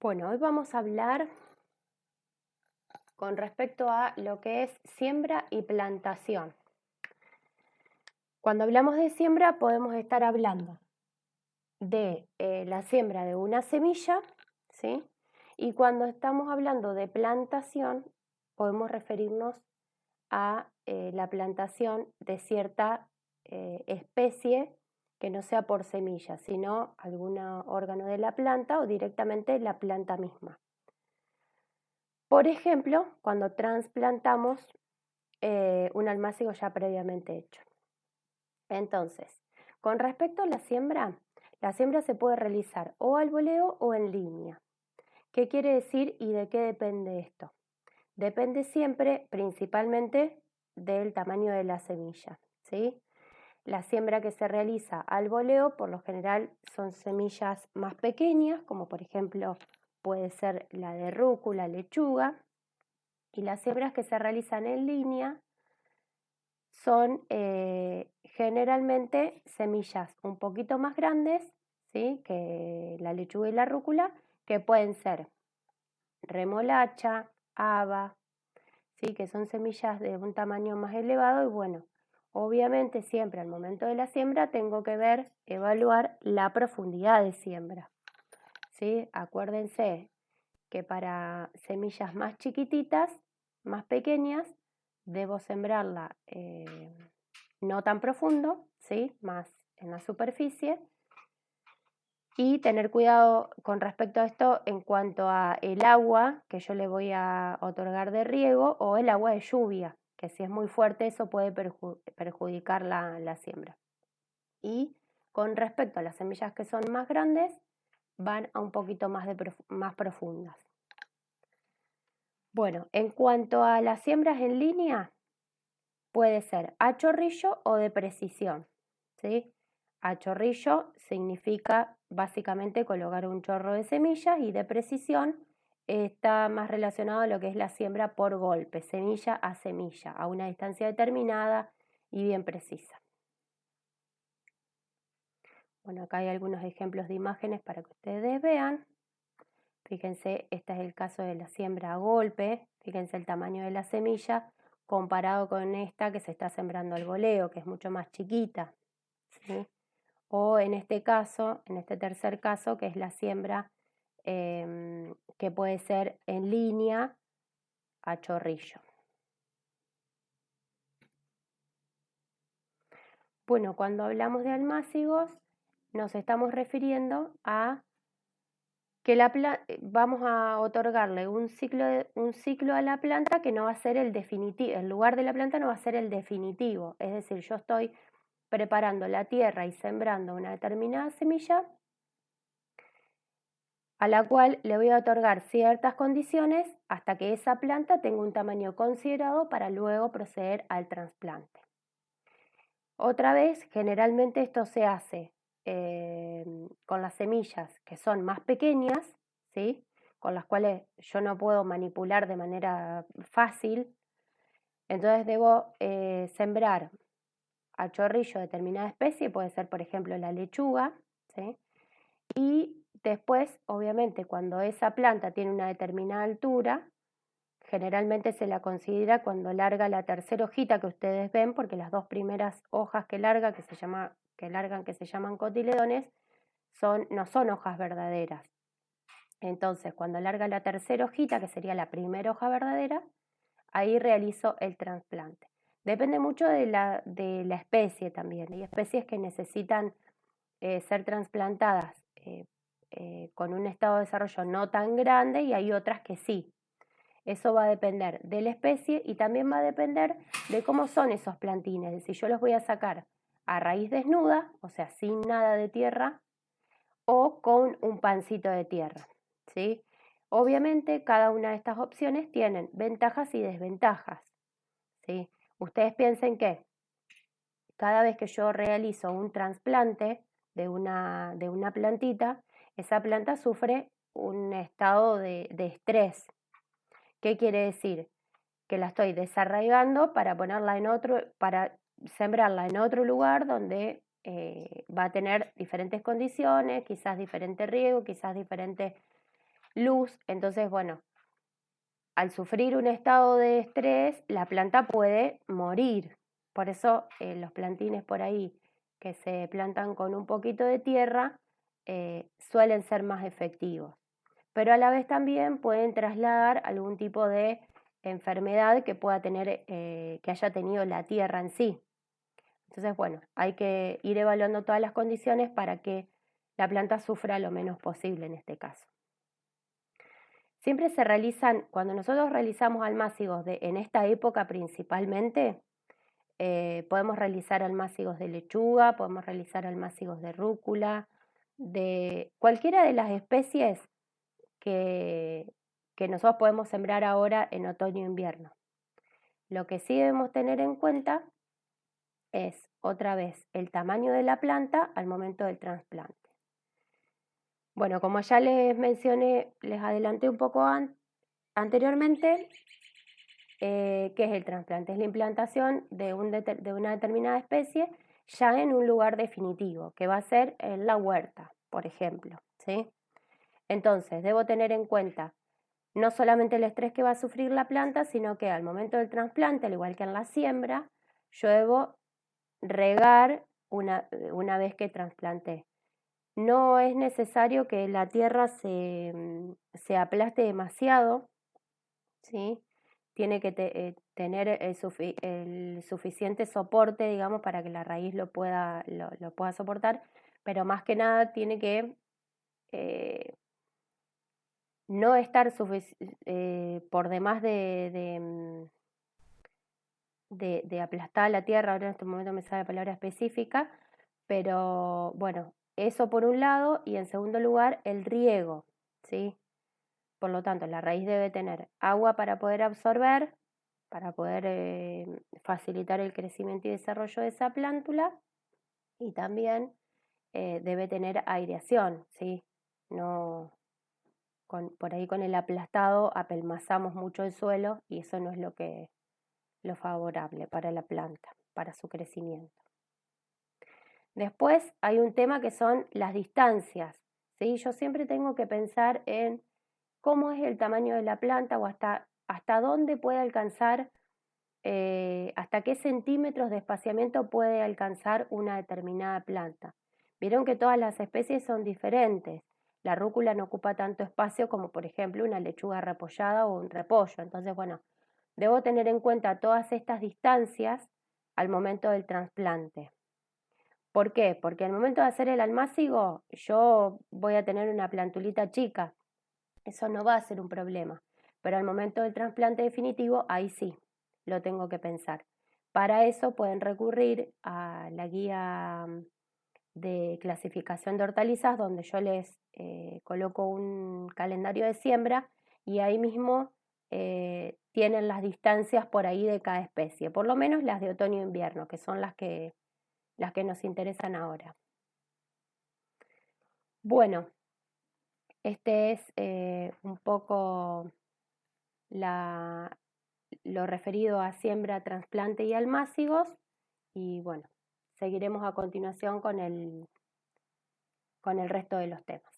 Bueno, hoy vamos a hablar con respecto a lo que es siembra y plantación. Cuando hablamos de siembra podemos estar hablando de la siembra de una semilla, ¿sí? Y cuando estamos hablando de plantación podemos referirnos a la plantación de cierta especie que no sea por semilla, sino algún órgano de la planta o directamente la planta misma. Por ejemplo, cuando trasplantamos un almácigo ya previamente hecho. Entonces, con respecto a la siembra se puede realizar o al voleo o en línea. ¿Qué quiere decir y de qué depende esto? Depende siempre, principalmente, del tamaño de la semilla, ¿sí? La siembra que se realiza al voleo, por lo general, son semillas más pequeñas, como por ejemplo puede ser la de rúcula, lechuga, y las siembras que se realizan en línea son generalmente semillas un poquito más grandes, ¿sí? Que la lechuga y la rúcula, que pueden ser remolacha, haba, ¿sí? Que son semillas de un tamaño más elevado y bueno, obviamente siempre al momento de la siembra tengo que evaluar la profundidad de siembra, ¿sí? Acuérdense que para semillas más chiquititas, más pequeñas, debo sembrarla no tan profundo, ¿sí? Más en la superficie, y tener cuidado con respecto a esto en cuanto a el agua que yo le voy a otorgar de riego o el agua de lluvia, que si es muy fuerte eso puede perjudicar la siembra. Y con respecto a las semillas que son más grandes, van a un poquito más profundas. Bueno, en cuanto a las siembras en línea, puede ser a chorrillo o de precisión, ¿sí? A chorrillo significa básicamente colocar un chorro de semillas y de precisión está más relacionado a lo que es la siembra por golpe, semilla a semilla, a una distancia determinada y bien precisa. Bueno, acá hay algunos ejemplos de imágenes para que ustedes vean. Fíjense, este es el caso de la siembra a golpe, fíjense el tamaño de la semilla comparado con esta que se está sembrando al voleo, que es mucho más chiquita, ¿sí? O en este caso, en este tercer caso, que es la siembra que puede ser en línea a chorrillo. Bueno, cuando hablamos de almácigos, nos estamos refiriendo a que vamos a otorgarle un ciclo a la planta que no va a ser el definitivo, el lugar de la planta no va a ser el definitivo, es decir, yo estoy preparando la tierra y sembrando una determinada semilla a la cual le voy a otorgar ciertas condiciones hasta que esa planta tenga un tamaño considerado para luego proceder al trasplante. Otra vez, generalmente esto se hace con las semillas que son más pequeñas, ¿sí? Con las cuales yo no puedo manipular de manera fácil, entonces debo sembrar a chorrillo determinada especie, puede ser por ejemplo la lechuga, ¿sí? Y después, obviamente, cuando esa planta tiene una determinada altura, generalmente se la considera cuando larga la tercera hojita que ustedes ven, porque las dos primeras hojas que largan, que se llaman cotiledones, no son hojas verdaderas. Entonces, cuando larga la tercera hojita, que sería la primera hoja verdadera, ahí realizo el trasplante. Depende mucho de la especie también. Hay especies que necesitan ser trasplantadas con un estado de desarrollo no tan grande y hay otras que sí. Eso va a depender de la especie y también va a depender de cómo son esos plantines. Si yo los voy a sacar a raíz desnuda, o sea, sin nada de tierra, o con un pancito de tierra, ¿sí? Obviamente cada una de estas opciones tienen ventajas y desventajas, ¿sí? Ustedes piensen que cada vez que yo realizo un trasplante de una plantita, esa planta sufre un estado de estrés. ¿Qué quiere decir? Que la estoy desarraigando para para sembrarla en otro lugar donde va a tener diferentes condiciones, quizás diferente riego, quizás diferente luz, entonces, bueno, al sufrir un estado de estrés, la planta puede morir. Por eso los plantines por ahí que se plantan con un poquito de tierra suelen ser más efectivos. Pero a la vez también pueden trasladar algún tipo de enfermedad que pueda tener, que haya tenido la tierra en sí. Entonces, bueno, hay que ir evaluando todas las condiciones para que la planta sufra lo menos posible en este caso. Siempre se realizan, cuando nosotros realizamos almácigos en esta época principalmente, podemos realizar almácigos de lechuga, podemos realizar almácigos de rúcula, de cualquiera de las especies que, que nosotros podemos sembrar ahora en otoño e invierno. Lo que sí debemos tener en cuenta es, otra vez, el tamaño de la planta al momento del trasplante. Bueno, como ya les mencioné, les adelanté un poco anteriormente, ¿qué es el trasplante? Es la implantación de una determinada especie ya en un lugar definitivo, que va a ser en la huerta, por ejemplo, ¿sí? Entonces, debo tener en cuenta no solamente el estrés que va a sufrir la planta, sino que al momento del trasplante, al igual que en la siembra, yo debo regar una vez que trasplanté. No es necesario que la tierra se aplaste demasiado, ¿sí? Tiene que tener el suficiente soporte, digamos, para que la raíz lo pueda soportar, pero más que nada tiene que eh, no estar por demás de aplastar la tierra. Ahora en este momento me sale la palabra específica, pero bueno, eso por un lado, y en segundo lugar el riego, ¿sí? Por lo tanto, la raíz debe tener agua para poder absorber, para poder facilitar el crecimiento y desarrollo de esa plántula, y también debe tener aireación, ¿sí? No, por ahí con el aplastado apelmazamos mucho el suelo y eso no es lo favorable para la planta, para su crecimiento. Después hay un tema que son las distancias, ¿sí? Yo siempre tengo que pensar en cómo es el tamaño de la planta o hasta dónde puede alcanzar, hasta qué centímetros de espaciamiento puede alcanzar una determinada planta. Vieron que todas las especies son diferentes. La rúcula no ocupa tanto espacio como por ejemplo una lechuga repollada o un repollo. Entonces, bueno, debo tener en cuenta todas estas distancias al momento del trasplante. ¿Por qué? Porque al momento de hacer el almácigo yo voy a tener una plantulita chica. Eso no va a ser un problema. Pero al momento del trasplante definitivo, ahí sí, lo tengo que pensar. Para eso pueden recurrir a la guía de clasificación de hortalizas, donde yo les coloco un calendario de siembra y ahí mismo tienen las distancias por ahí de cada especie, por lo menos las de otoño e invierno, que son las que nos interesan ahora. Bueno, este es un poco lo referido a siembra, trasplante y almácigos. Y bueno, seguiremos a continuación con el resto de los temas.